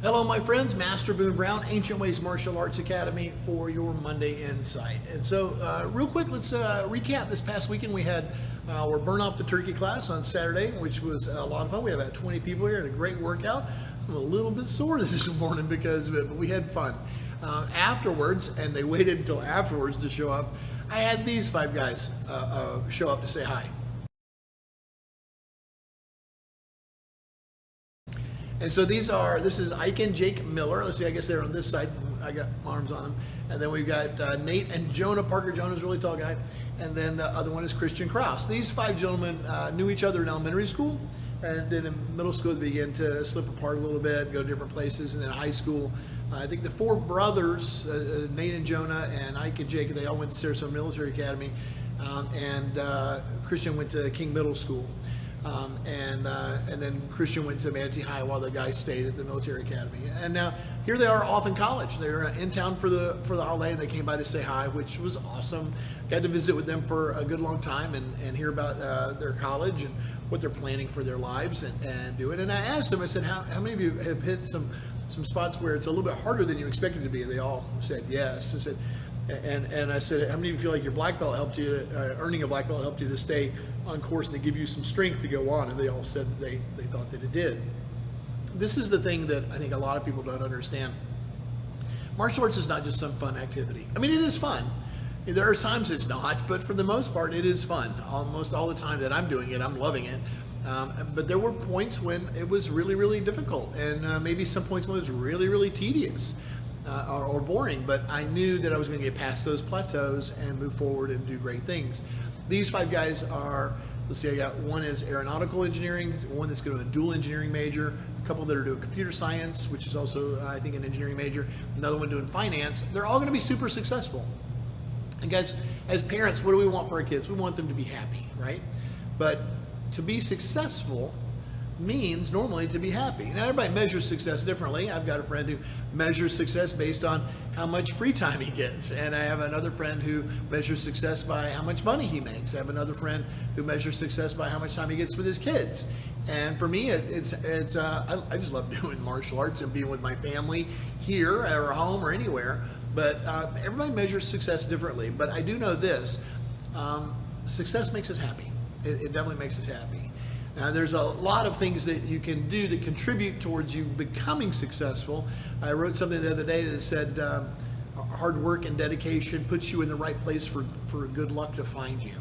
Hello, my friends. Master Boone Brown, Ancient Ways Martial Arts Academy for your Monday Insight. And so, real quick, let's recap this past weekend. We had our Burn Off the Turkey class on Saturday, which was a lot of fun. We had about 20 people here and a great workout. I'm a little bit sore this morning because of it, but we had fun. Afterwards, and they waited until afterwards to show up, I had these five guys show up to say hi. And so this is Ike and Jake Miller. Let's see, I guess they're on this side. I got my arms on them. And then we've got Nate and Jonah Parker. Jonah's a really tall guy. And then the other one is Christian Kraus. These five gentlemen knew each other in elementary school. And then in middle school, they began to slip apart a little bit, go to different places. And then high school, I think the four brothers, Nate and Jonah and Ike and Jake, they all went to Sarasota Military Academy. And Christian went to King Middle School. And then Christian went to Manatee High while the guys stayed at the military academy. And now here they are off in college. They were in town for the holiday, and they came by to say hi, which was awesome. Got to visit with them for a good long time and hear about their college and what they're planning for their lives and do it. And I asked them, I said, how many of you have hit some spots where it's a little bit harder than you expected it to be? And they all said yes. I said, and I said, how many of you feel like your black belt helped you, earning a black belt helped you to stay on course and to give you some strength to go on? And they all said that they thought that it did. This is the thing that I think a lot of people don't understand. Martial arts is not just some fun activity. I mean, it is fun. There are times it's not, but for the most part, it is fun. Almost all the time that I'm doing it, I'm loving it. But there were points when it was really, really difficult, and maybe some points when it was really, really tedious. Or boring, but I knew that I was going to get past those plateaus and move forward and do great things. These five guys are, let's see, I got one is aeronautical engineering, one that's going to a dual engineering major, a couple that are doing computer science, which is also, I think, an engineering major, another one doing finance. They're all going to be super successful. And guys, as parents, what do we want for our kids? We want them to be happy, right? But to be successful means normally to be happy. Now, everybody measures success differently. I've got a friend who measures success based on how much free time he gets, and I have another friend who measures success by how much money he makes. I have another friend who measures success by how much time he gets with his kids. And for me, I just love doing martial arts and being with my family here or home or anywhere. But everybody measures success differently. But I do know this: success makes us happy. It definitely makes us happy. Now, there's a lot of things that you can do that contribute towards you becoming successful. I wrote something the other day that said hard work and dedication puts you in the right place for good luck to find you.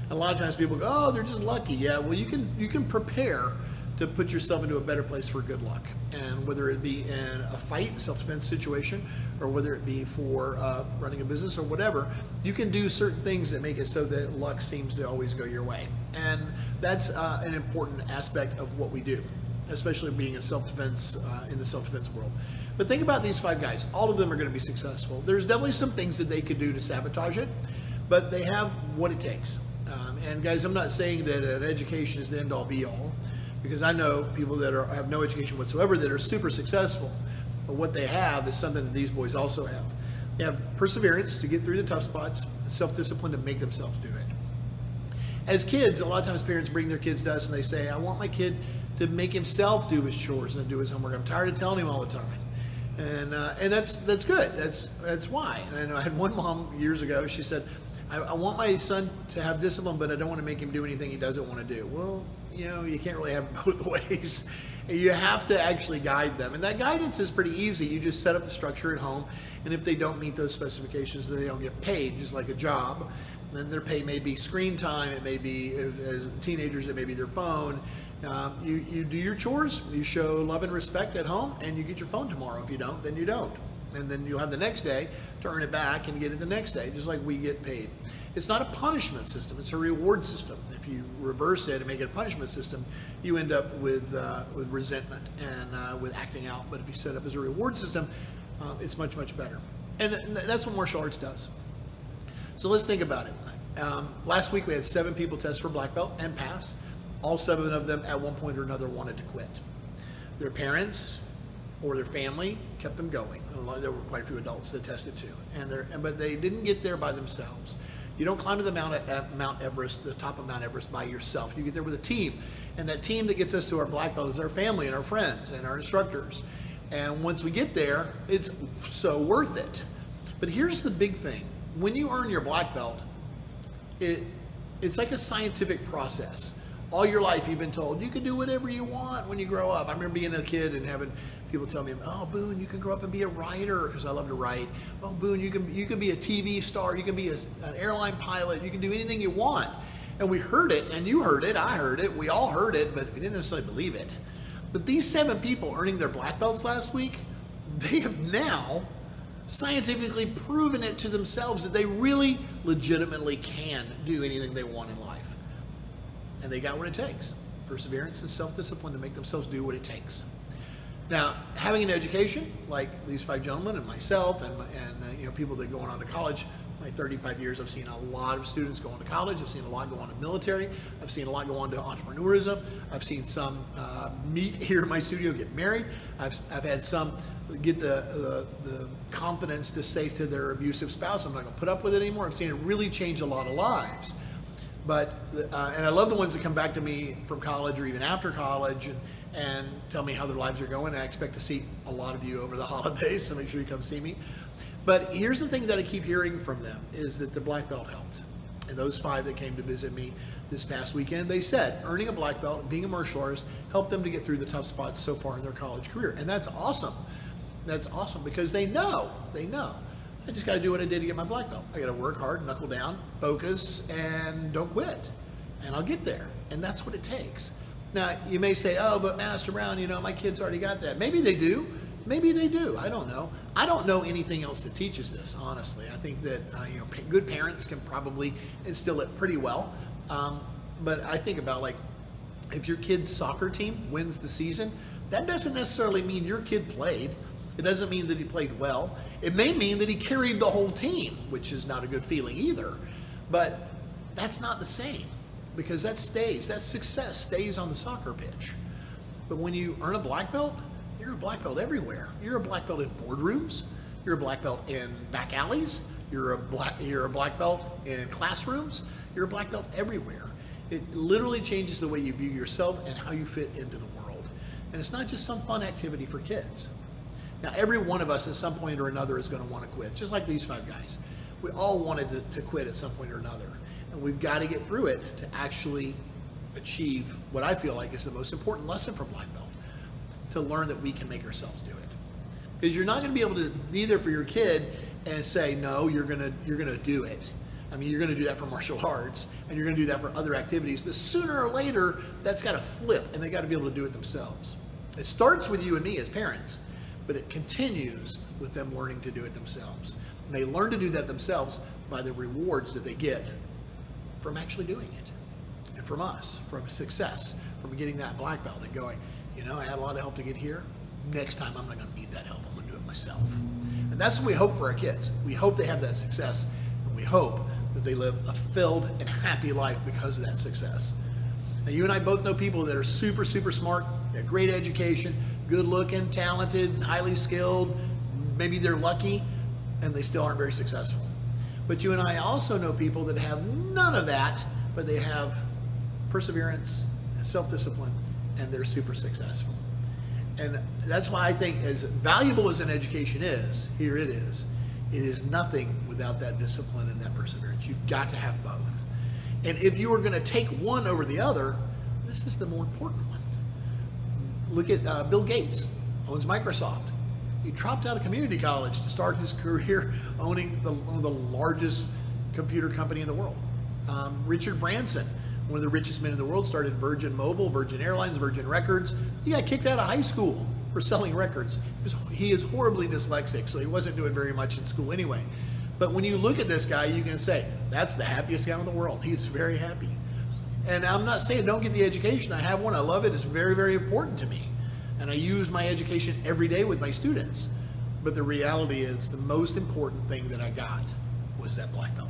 And a lot of times people go, oh, they're just lucky. Yeah, well, you can prepare to put yourself into a better place for good luck. And whether it be in a fight, self-defense situation, or whether it be for running a business or whatever, you can do certain things that make it so that luck seems to always go your way. And that's an important aspect of what we do, especially being in self-defense, in the self-defense world. But think about these five guys. All of them are going to be successful. There's definitely some things that they could do to sabotage it, but they have what it takes. And guys, I'm not saying that an education is the end-all be-all, because I know people that have no education whatsoever that are super successful. But what they have is something that these boys also have. They have perseverance to get through the tough spots, self-discipline to make themselves do it. As kids, a lot of times parents bring their kids to us and they say, I want my kid to make himself do his chores and do his homework. I'm tired of telling him all the time. And that's good. That's why. And I had one mom years ago, she said, I want my son to have discipline, but I don't want to make him do anything he doesn't want to do. Well, you can't really have both ways. You have to actually guide them. And that guidance is pretty easy. You just set up the structure at home. And if they don't meet those specifications, then they don't get paid, just like a job. Then their pay may be screen time. It may be, as teenagers, it may be their phone. You do your chores. You show love and respect at home, and you get your phone tomorrow. If you don't, then you don't. And then you'll have the next day to earn it back and get it the next day, just like we get paid. It's not a punishment system, it's a reward system. If you reverse it and make it a punishment system, you end up with resentment and with acting out. But if you set it up as a reward system, it's much, much better. And that's what martial arts does. So let's think about it. Last week we had 7 people test for black belt and pass. All 7 of them at one point or another wanted to quit. Their parents or their family kept them going. There were quite a few adults that tested too, but they didn't get there by themselves. You don't climb to the Mount Everest, the top of Mount Everest, by yourself. You get there with a team, and that team that gets us to our black belt is our family and our friends and our instructors. And once we get there, it's so worth it. But here's the big thing. When you earn your black belt, it's like a scientific process. All your life you've been told you can do whatever you want when you grow up. I remember being a kid and having people tell me, "Oh, Boone, you can grow up and be a writer," because I love to write. "Oh, Boone, you can be a TV star. You can be an airline pilot. You can do anything you want." And we heard it, and you heard it, I heard it, we all heard it, but we didn't necessarily believe it. But these 7 people earning their black belts last week, they have now scientifically proven it to themselves that they really legitimately can do anything they want in life. And they got what it takes. Perseverance and self-discipline to make themselves do what it takes. Now, having an education like these 5 gentlemen and myself and people that are going on to college, my 35 years, I've seen a lot of students go on to college. I've seen a lot go on to military. I've seen a lot go on to entrepreneurism. I've seen some meet here in my studio, get married. I've had some get the confidence to say to their abusive spouse, "I'm not going to put up with it anymore." I've seen it really change a lot of lives. But and I love the ones that come back to me from college or even after college and tell me how their lives are going. And I expect to see a lot of you over the holidays, so make sure you come see me. But here's the thing that I keep hearing from them is that the black belt helped. And those 5 that came to visit me this past weekend, they said earning a black belt and being a martial artist helped them to get through the tough spots so far in their college career. And that's awesome. That's awesome because they know. I just got to do what I did to get my black belt. I got to work hard, knuckle down, focus, and don't quit. And I'll get there. And that's what it takes. Now, you may say, "Oh, but Master Brown, my kids already got that." Maybe they do. Maybe they do. I don't know. I don't know anything else that teaches this, honestly. I think that good parents can probably instill it pretty well. But I think about, like, if your kid's soccer team wins the season, that doesn't necessarily mean your kid played. It doesn't mean that he played well. It may mean that he carried the whole team, which is not a good feeling either. But that's not the same, because that success stays on the soccer pitch. But when you earn a black belt, you're a black belt everywhere. You're a black belt in boardrooms. You're a black belt in back alleys. You're a black belt in classrooms. You're a black belt everywhere. It literally changes the way you view yourself and how you fit into the world. And it's not just some fun activity for kids. Now, every one of us at some point or another is going to want to quit, just like these 5 guys. We all wanted to quit at some point or another. And we've got to get through it to actually achieve what I feel like is the most important lesson from black belt, to learn that we can make ourselves do it. Because you're not going to be able to be there for your kid and say, "No, you're going to do it." I mean, you're going to do that for martial arts, and you're going to do that for other activities. But sooner or later, that's got to flip, and they got to be able to do it themselves. It starts with you and me as parents, but it continues with them learning to do it themselves. And they learn to do that themselves by the rewards that they get from actually doing it, and from us, from success, from getting that black belt and going, "I had a lot of help to get here. Next time, I'm not going to need that help. I'm going to do it myself." And that's what we hope for our kids. We hope they have that success, and we hope that they live a filled and happy life because of that success. Now, you and I both know people that are super, super smart, they have great education, good looking, talented, highly skilled. Maybe they're lucky, and they still aren't very successful. But you and I also know people that have none of that, but they have perseverance and self-discipline, and they're super successful. And that's why I think, as valuable as an education is, here it is nothing without that discipline and that perseverance. You've got to have both. And if you were going to take one over the other, this is the more important one. Look at Bill Gates, owns Microsoft. He dropped out of community college to start his career owning one of the largest computer company in the world. Richard Branson, one of the richest men in the world, started Virgin Mobile, Virgin Airlines, Virgin Records. He got kicked out of high school for selling records. He is horribly dyslexic, so he wasn't doing very much in school anyway. But when you look at this guy, you can say, that's the happiest guy in the world. He's very happy. And I'm not saying don't get the education. I have one. I love it. It's very, very important to me. And I use my education every day with my students. But the reality is the most important thing that I got was that black belt.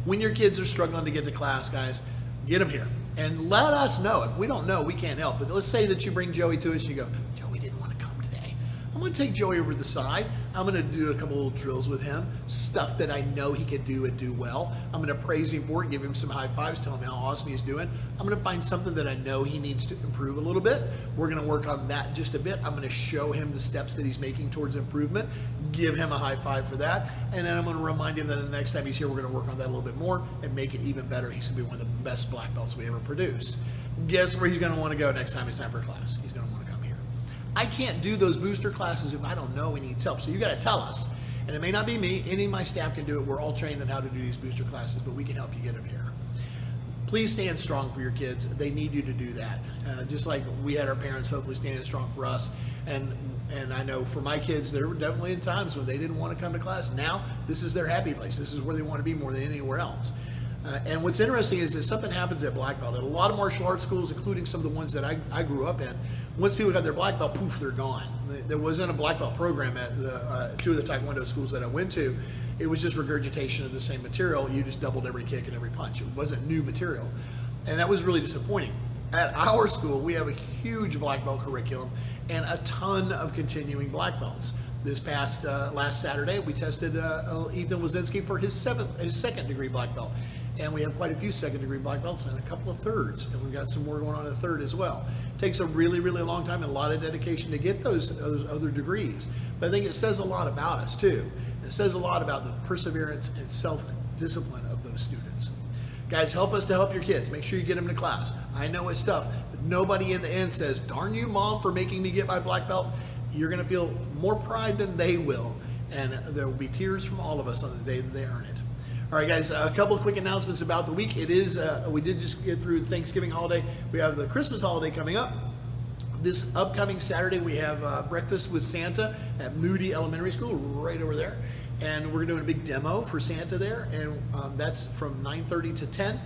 When your kids are struggling to get to class, guys, get them here. And let us know. If we don't know, we can't help. But let's say that you bring Joey to us and you go, Joey didn't want to come today. I'm going to take Joey over to the side. I'm going to do a couple little drills with him, stuff that I know he can do and do well. I'm going to praise him for it, give him some high fives, tell him how awesome he's doing. I'm going to find something that I know he needs to improve a little bit. We're going to work on that just a bit. I'm going to show him the steps that he's making towards improvement, give him a high five for that, and then I'm going to remind him that the next time he's here, we're going to work on that a little bit more and make it even better. He's going to be one of the best black belts we ever produce. Guess where he's going to want to go next time it's time for class? He's going to want to come here. I can't do those booster classes if I don't know he needs help. So you got to tell us. And it may not be me. Any of my staff can do it. We're all trained on how to do these booster classes, but we can help you get them here. Please stand strong for your kids. They need you to do that. Just like we had our parents hopefully standing strong for us. And I know for my kids, there were definitely times when they didn't want to come to class. Now, this is their happy place. This is where they want to be more than anywhere else. And what's interesting is that something happens at black belt. At a lot of martial arts schools, including some of the ones that I grew up in, once people got their black belt, poof, they're gone. There wasn't a black belt program at the two of the Taekwondo schools that I went to. It was just regurgitation of the same material. You just doubled every kick and every punch. It wasn't new material. And that was really disappointing. At our school, we have a huge black belt curriculum and a ton of continuing black belts. This past last Saturday, we tested Ethan Wazinski for his second degree black belt. And we have quite a few second degree black belts and a couple of thirds. And we've got some more going on in the third as well. It takes a really, really long time and a lot of dedication to get those other degrees. But I think it says a lot about us too. It says a lot about the perseverance and self-discipline of those students. Guys, help us to help your kids. Make sure you get them to class. I know it's tough, but nobody in the end says, darn you, Mom, for making me get my black belt. You're going to feel more pride than they will, and there will be tears from all of us on the day that they earn it. All right, guys, a couple of quick announcements about the week. It is, we did just get through Thanksgiving holiday. We have the Christmas holiday coming up. This upcoming Saturday, we have breakfast with Santa at Moody Elementary School, right over there. And we're doing a big demo for Santa there, and that's from 9:30 to 10.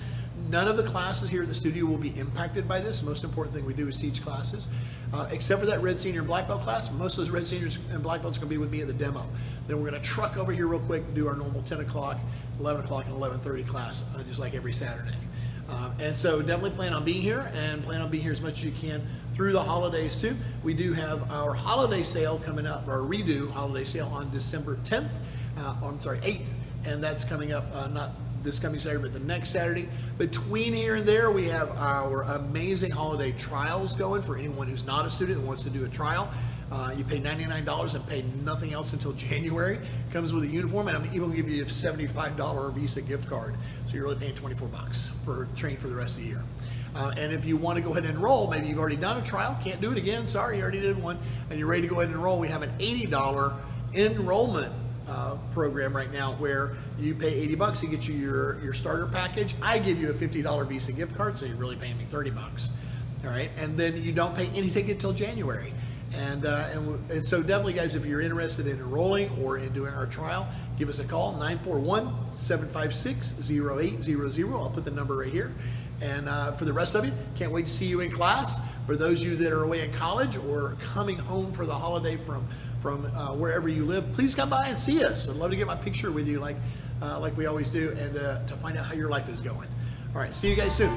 None of the classes here at the studio will be impacted by this. The most important thing we do is teach classes. Except for that red senior and black belt class, most of those red seniors and black belts are going to be with me at the demo. Then we're going to truck over here real quick and do our normal 10 o'clock, 11 o'clock, and 11:30 class, just like every Saturday. And so definitely plan on being here, and plan on being here as much as you can through the holidays too. We do have our holiday sale coming up, our redo holiday sale on December 10th. 8th, and that's coming up not this coming Saturday, but the next Saturday. Between here and there, we have our amazing holiday trials going for anyone who's not a student and wants to do a trial. You pay $99 and pay nothing else until January. Comes with a uniform, and I'm even going to give you a $75 Visa gift card. So you're really paying $24 for train for the rest of the year. And if you want to go ahead and enroll, maybe you've already done a trial, can't do it again, sorry, you already did one, and you're ready to go ahead and enroll, we have an $80 enrollment program right now where you pay $80 to get you your starter package. I give you a $50 Visa gift card, so you're really paying me $30. All right, and then you don't pay anything until January. And so definitely, guys, if you're interested in enrolling or in doing our trial, give us a call, 941-756-0800. I'll put the number right here. And for the rest of you, can't wait to see you in class. For those of you that are away in college or coming home for the holiday from wherever you live, please come by and see us. I'd love to get my picture with you like we always do, and to find out how your life is going. All right, see you guys soon.